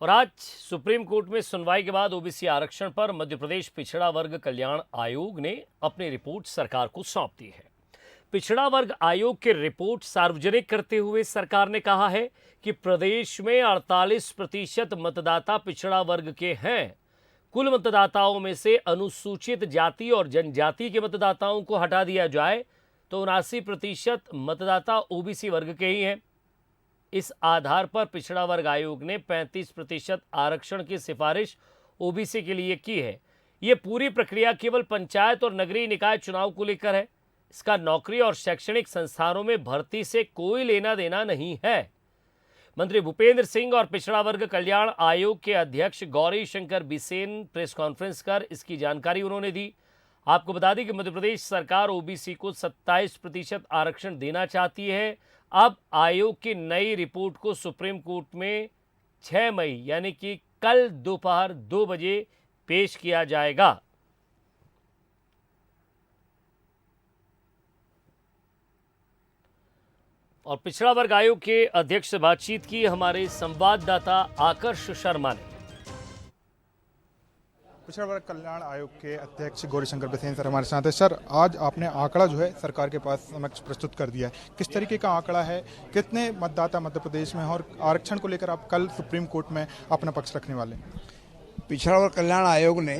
और आज supreme court में सुनवाई के बाद ओबीसी आरक्षण पर मध्य प्रदेश पिछड़ा वर्ग कल्याण आयोग ने अपनी रिपोर्ट सरकार को सौंप दी है। पिछड़ा वर्ग आयोग की रिपोर्ट सार्वजनिक करते हुए सरकार ने कहा है कि प्रदेश में 48% मतदाता पिछड़ा वर्ग के हैं। कुल मतदाताओं में से अनुसूचित जाति और जनजाति के मतदाताओं को हटा दिया जाए तो 79% मतदाता ओबीसी वर्ग के ही हैं। इस आधार पर पिछड़ा वर्ग आयोग ने 35% आरक्षण की सिफारिश ओबीसी के लिए की है। यह पूरी प्रक्रिया केवल पंचायत और नगरीय निकाय चुनाव को लेकर है। इसका नौकरी और शैक्षणिक संस्थानों में भर्ती से कोई लेना देना नहीं है। मंत्री भूपेंद्र सिंह और पिछड़ा वर्ग कल्याण आयोग के अध्यक्ष गौरी शंकर बिसेन प्रेस कॉन्फ्रेंस कर इसकी जानकारी उन्होंने दी। आपको बता दें कि मध्य प्रदेश सरकार ओबीसी को 27% आरक्षण देना चाहती है। अब आयोग की नई रिपोर्ट को सुप्रीम कोर्ट में 6 मई यानी कि कल दोपहर 2 बजे पेश किया जाएगा। और पिछड़ा वर्ग आयोग के अध्यक्ष से बातचीत की हमारे संवाददाता आकर्ष शर्मा ने। पिछड़ा वर्ग कल्याण आयोग के अध्यक्ष गौरीशंकर बिसेन सर हमारे साथ है। सर, आज आपने आंकड़ा जो है सरकार के पास समक्ष प्रस्तुत कर दिया है, किस तरीके का आंकड़ा है, कितने मतदाता मध्य प्रदेश में हैं और आरक्षण को लेकर आप कल सुप्रीम कोर्ट में अपना पक्ष रखने वाले हैं? पिछड़ा वर्ग कल्याण आयोग ने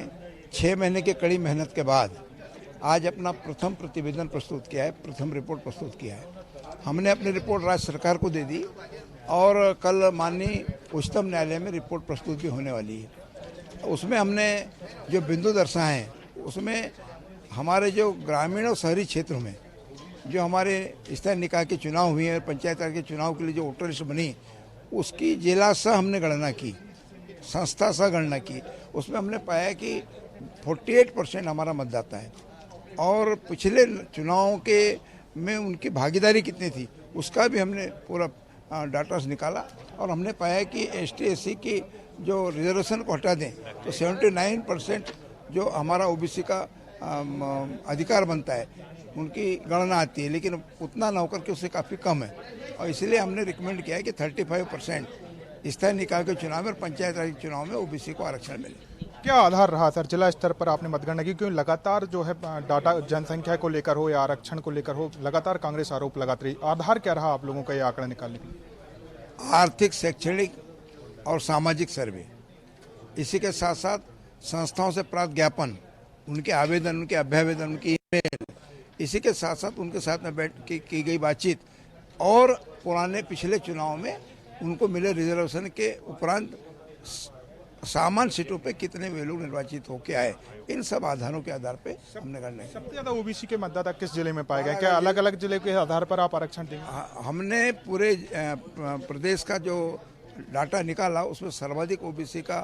6 महीने की कड़ी मेहनत के बाद आज अपना प्रथम प्रतिवेदन प्रस्तुत किया है, प्रथम रिपोर्ट प्रस्तुत किया है। हमने अपनी रिपोर्ट राज्य सरकार को दे दी और कल माननीय उच्चतम न्यायालय में रिपोर्ट प्रस्तुत भी होने वाली है। उसमें हमने जो बिंदु दर्शाए हैं उसमें हमारे जो ग्रामीण और शहरी क्षेत्रों में जो हमारे स्थानीय निकाय के चुनाव हुए हैं, पंचायत राज के चुनाव के लिए जो वोटर लिस्ट बनी उसकी जिला से हमने गणना की, संस्था से गणना की। उसमें हमने पाया कि 48% हमारा मतदाता है और पिछले चुनावों के में उनकी भागीदारी कितनी थी उसका भी हमने पूरा डाटा से निकाला और हमने पाया कि ST SC की जो रिजर्वेशन को हटा दें तो 79% जो हमारा ओबीसी का अधिकार बनता है उनकी गणना आती है, लेकिन उतना ना होकर के उससे काफ़ी कम है। और इसलिए हमने रिकमेंड किया है कि 35% स्थानीय निकाय के चुनाव में और पंचायत राज के चुनाव में ओबीसी को आरक्षण मिले। क्या आधार रहा सर, जिला स्तर पर आपने मतगणना की? क्योंकि लगातार जो है डाटा जनसंख्या को लेकर हो या आरक्षण को लेकर हो, लगातार कांग्रेस आरोप लगाती रही। आधार क्या रहा आप लोगों का ये आंकड़ा निकालने के लिए? आर्थिक, शैक्षणिक और सामाजिक सर्वे, इसी के साथ साथ संस्थाओं से प्राप्त ज्ञापन, उनके आवेदन, उनके अभ्यावेदन, उनकी ईमेल, इसी के साथ साथ उनके साथ में बैठ के की गई बातचीत और पुराने पिछले चुनाव में उनको मिले रिजर्वेशन के उपरांत सामान्य सीटों पे कितने वे लोग निर्वाचित होके आए, इन सब आधारों के आधार पे हमने गणना की। सबसे ज्यादा ओबीसी के मतदाता किस जिले में पाए गए? क्या अलग अलग जिले के आधार पर आप आरक्षण देंगे? हमने पूरे प्रदेश का जो डाटा निकाला उसमें सर्वाधिक ओबीसी का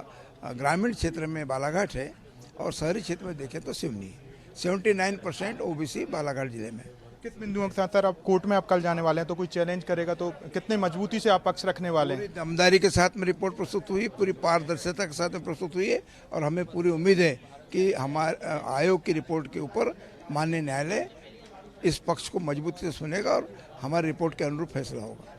ग्रामीण क्षेत्र में बालाघाट है और शहरी क्षेत्र में देखें तो सिवनी है। 79% ओबीसी बालाघाट जिले में। किस बिंदुओं के साथ सर आप कोर्ट में आप कल जाने वाले हैं, तो कोई चैलेंज करेगा तो कितने मजबूती से आप पक्ष रखने वाले हैं? दमदारी के साथ में रिपोर्ट प्रस्तुत हुई, पूरी पारदर्शिता के साथ में प्रस्तुत हुई है और हमें पूरी उम्मीद है कि हमारे आयोग की रिपोर्ट के ऊपर माननीय न्यायालय इस पक्ष को मजबूती से सुनेगा और हमारी रिपोर्ट के अनुरूप फैसला होगा।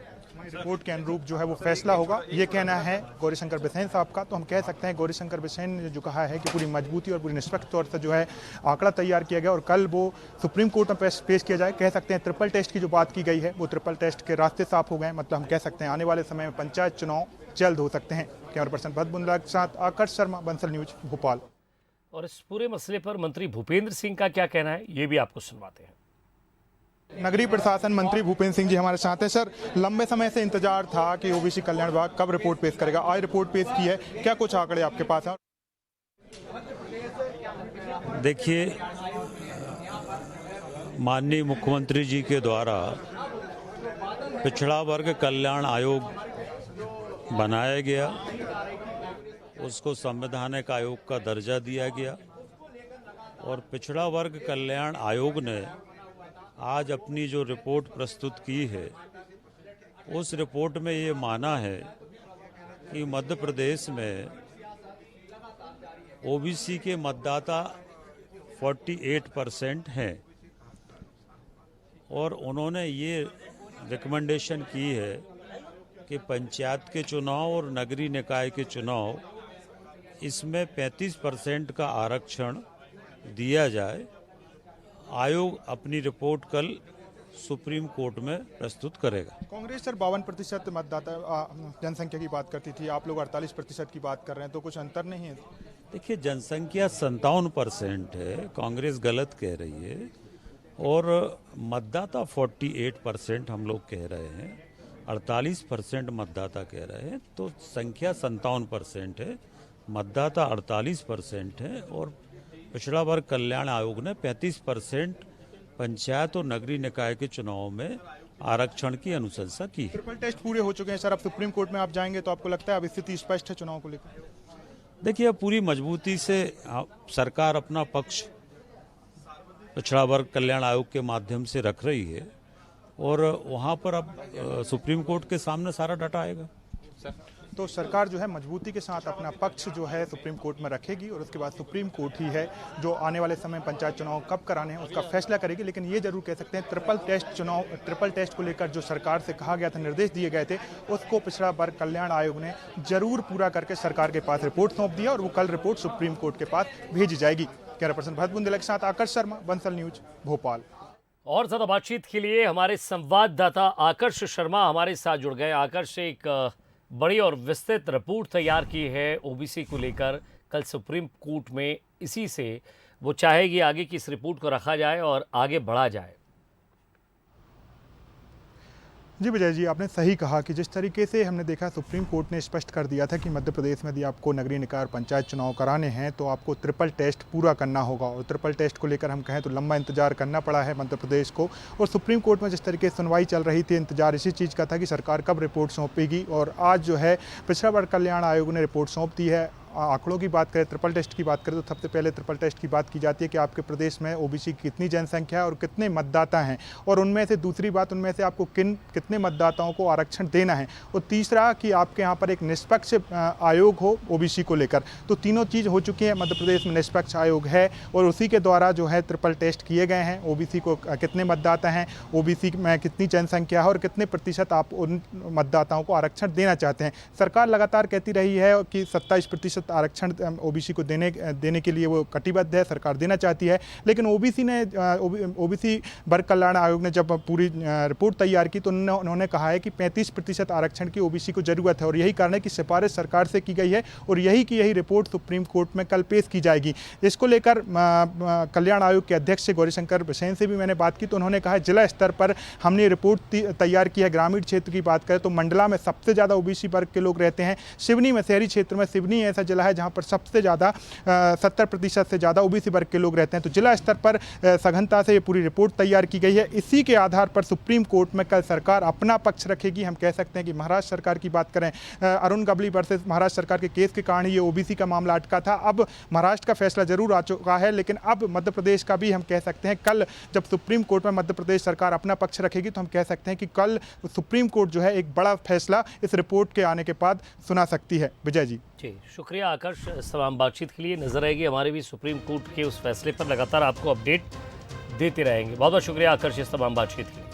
रिपोर्ट के अनुरूप जो है वो फैसला होगा, ये कहना है गौरीशंकर बिसेन साहब का। तो हम कह सकते हैं गौरीशंकर बिसेन ने जो कहा है कि पूरी मजबूती और पूरी निष्पक्ष तौर से जो है आंकड़ा तैयार किया गया और कल वो सुप्रीम कोर्ट में पेश किया जाए। कह सकते हैं ट्रिपल टेस्ट की जो बात की गई है वो ट्रिपल टेस्ट के रास्ते साफ हो गए। मतलब हम कह सकते हैं आने वाले समय में पंचायत चुनाव जल्द हो सकते हैं। कैमरा पर्सन भरत बुंदला के साथ आकर्ष शर्मा, बंसल न्यूज, भोपाल। और इस पूरे मसले पर मंत्री भूपेंद्र सिंह का क्या कहना है ये भी आपको सुनवाते हैं। नगरीय प्रशासन मंत्री भूपेंद्र सिंह जी हमारे साथ हैं। सर, लंबे समय से इंतजार था कि ओबीसी कल्याण विभाग कब रिपोर्ट पेश करेगा, आज रिपोर्ट पेश की है, क्या कुछ आंकड़े आपके पास हैं? देखिए, माननीय मुख्यमंत्री जी के द्वारा पिछड़ा वर्ग कल्याण आयोग बनाया गया, उसको संवैधानिक आयोग का दर्जा दिया गया और पिछड़ा वर्ग कल्याण आयोग ने आज अपनी जो रिपोर्ट प्रस्तुत की है उस रिपोर्ट में ये माना है कि मध्य प्रदेश में ओबीसी के मतदाता 48% हैं और उन्होंने ये रिकमेंडेशन की है कि पंचायत के चुनाव और नगरीय निकाय के चुनाव इसमें 35% का आरक्षण दिया जाए। आयोग अपनी रिपोर्ट कल सुप्रीम कोर्ट में प्रस्तुत करेगा। कांग्रेस सर 52% मतदाता जनसंख्या की बात करती थी, आप लोग 48% की बात कर रहे हैं, तो कुछ अंतर नहीं है? देखिए, जनसंख्या 57% है, कांग्रेस गलत कह रही है, और मतदाता 48% हम लोग कह रहे हैं, 48% मतदाता कह रहे हैं, तो संख्या 57% है, मतदाता 48% है, और पिछड़ा वर्ग कल्याण आयोग ने 35% पंचायत और नगरीय निकाय के चुनाव में आरक्षण की अनुशंसा की। ट्रिपल टेस्ट पूरे हो चुके हैं सर, अब सुप्रीम कोर्ट में आप जाएंगे तो आपको लगता है अब स्थिति स्पष्ट है चुनाव को लेकर? देखिए, अब पूरी मजबूती से सरकार अपना पक्ष पिछड़ा वर्ग कल्याण आयोग के माध्यम से रख रही है, और वहाँ पर अब सुप्रीम कोर्ट के सामने सारा डाटा आएगा। तो सरकार जो है मजबूती के साथ अपना पक्ष जो है सुप्रीम कोर्ट में रखेगी, और उसके बाद सुप्रीम कोर्ट ही है जो आने वाले समय पंचायत चुनाव कब कराने हैं उसका फैसला करेगी। लेकिन ये जरूर कह सकते हैं ट्रिपल टेस्ट को लेकर जो सरकार से कहा गया था, निर्देश दिए गए थे, उसको पिछड़ा वर्ग कल्याण आयोग ने जरूर पूरा करके सरकार के पास रिपोर्ट सौंप दिया, और वो कल रिपोर्ट सुप्रीम कोर्ट के पास भेजी जाएगी। कैमरा पर्सन भरत बुंदेला के साथ आकर्ष शर्मा, बंसल न्यूज, भोपाल। और ज़्यादा बातचीत के लिए हमारे संवाददाता आकर्ष शर्मा हमारे साथ जुड़ गए। आकर्ष, एक बड़ी और विस्तृत रिपोर्ट तैयार की है ओबीसी को लेकर, कल सुप्रीम कोर्ट में इसी से वो चाहेगी आगे की इस रिपोर्ट को रखा जाए और आगे बढ़ा जाए। जी विजय जी, आपने सही कहा कि जिस तरीके से हमने देखा सुप्रीम कोर्ट ने स्पष्ट कर दिया था कि मध्य प्रदेश में यदि आपको नगरीय निकाय और पंचायत चुनाव कराने हैं तो आपको ट्रिपल टेस्ट पूरा करना होगा, और ट्रिपल टेस्ट को लेकर हम कहें तो लंबा इंतजार करना पड़ा है मध्य प्रदेश को। और सुप्रीम कोर्ट में जिस तरीके से सुनवाई चल रही थी, इंतजार इसी चीज़ का था कि सरकार कब रिपोर्ट सौंपेगी, और आज जो है पिछड़ा वर्ग कल्याण आयोग ने रिपोर्ट सौंप दी है। आंकड़ों की बात करें, ट्रिपल टेस्ट की बात करें, तो सबसे पहले ट्रिपल टेस्ट की बात की जाती है कि आपके प्रदेश में ओबीसी की कितनी जनसंख्या है और कितने मतदाता हैं, और उनमें से दूसरी बात, उनमें से आपको कितने मतदाताओं को आरक्षण देना है, और तीसरा कि आपके यहाँ पर एक निष्पक्ष आयोग हो ओबीसी को लेकर। तो तीनों चीज़ हो चुकी है, मध्य प्रदेश में निष्पक्ष आयोग है, और उसी के द्वारा जो है ट्रिपल टेस्ट किए गए हैं। ओबीसी को कितने मतदाता हैं, ओबीसी में कितनी जनसंख्या है, और कितने प्रतिशत आप उन मतदाताओं को आरक्षण देना चाहते हैं। सरकार लगातार कहती रही है कि 27% आरक्षण ओबीसी को देने के लिए वो कटिबद्ध है, सरकार देना चाहती है। लेकिन ओबीसी वर्ग कल्याण आयोग ने जब पूरी रिपोर्ट तैयार की तो उन्होंने कहा है कि 35% आरक्षण की ओबीसी को जरूरत है, और यही कारण है कि सिफारिश सरकार से की गई है, और यही की यही रिपोर्ट सुप्रीम कोर्ट में कल पेश की जाएगी। इसको लेकर कल्याण आयोग के अध्यक्ष गौरीशंकर बिसेन से भी मैंने बात की, तो उन्होंने कहा जिला स्तर पर हमने रिपोर्ट तैयार की है। ग्रामीण क्षेत्र की बात करें तो मंडला में सबसे ज़्यादा ओबीसी वर्ग के लोग रहते हैं। सिवनी में, शहरी क्षेत्र में सिवनी ऐसा जिला है जहाँ पर सबसे ज़्यादा 70% से ज़्यादा ओबीसी वर्ग के लोग रहते हैं। तो जिला स्तर पर सघनता से ये पूरी रिपोर्ट तैयार की गई है। इसी के आधार पर सुप्रीम कोर्ट में कल सरकार अपना पक्ष रखेगी। हम कह सकते हैं कि महाराष्ट्र सरकार की बात करें, अरुण गवली वर्सेस महाराष्ट्र सरकार के केस के कारण ये ओबीसी का मामला अटका था। अब महाराष्ट्र का फैसला जरूर आ चुका है, लेकिन अब मध्य प्रदेश का भी हम कह सकते हैं कल जब सुप्रीम कोर्ट में मध्य प्रदेश सरकार अपना पक्ष रखेगी तो हम कह सकते हैं कि कल सुप्रीम कोर्ट जो है एक बड़ा फैसला इस रिपोर्ट के आने के बाद सुना सकती है। विजय जी। जी, शुक्रिया आकर्ष, इस तमाम बातचीत के लिए। नजर आएगी हमारे भी सुप्रीम कोर्ट के उस फैसले पर, लगातार आपको अपडेट देते रहेंगे। बहुत बहुत शुक्रिया आकर्ष, इस तमाम बातचीत के लिए।